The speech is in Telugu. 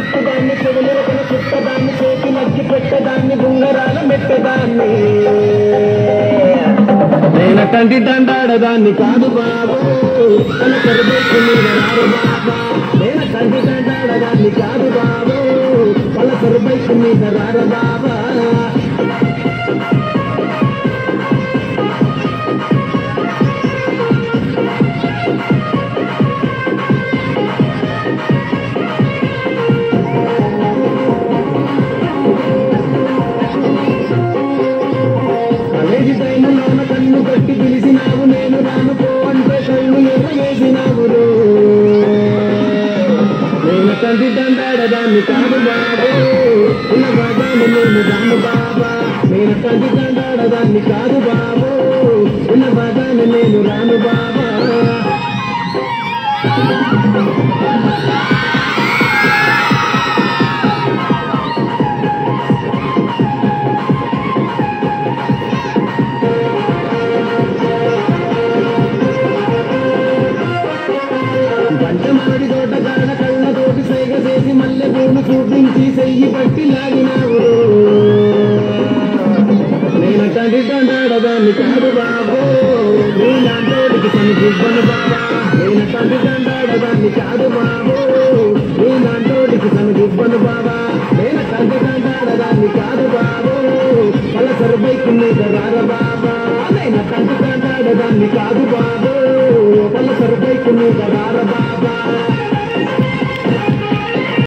చుట్టదాన్ని చెవులొకన చుట్టదాన్ని చేతి మధ్య పెట్టదాన్ని గుంగరాల మెట్టదాన్ని నేను కంటి దండాడదాన్ని కాదు బాబు తన కరుబైకు మీద రారు బాబా నేను కంటి దండాడదాన్ని కాదు బాబు తన కరుబైకు మీద రారు బాబా కన్ను కట్టి పిలిచినావు నేను రానుకో అంటే కళ్ళు ఎర్ర వేసినావు నేను కంటి దండాడదాన్ని కాదు బాబు ఉన్న బాబాను నేను రాను బాబా నేను కంటి దండాడదాన్ని కాదు బాబు ఉన్న బాబాను నేను రాను బాబా పంచమాడి తోట కాడ కళ్ళతోటి సైగ చేసి మల్లె పూలు చూపించి చెయ్యి పట్టి లాగినావు నేను కంటి దండాడదాన్ని కాదు బాబు నీలాంటోడికి సనుగివ్వను బాబా నేను కంటి దండాడదాన్ని కాదు బాబు నీలాంటోడికి సనుగివ్వను బాబా నేను కంటి దండాడదాన్ని కాదు బాబు పలసరు బైకు మీద రార బాబా నేను కంటి దండాడదాన్ని కాదు బాబు పలసరు బైకు మీద రార బాబా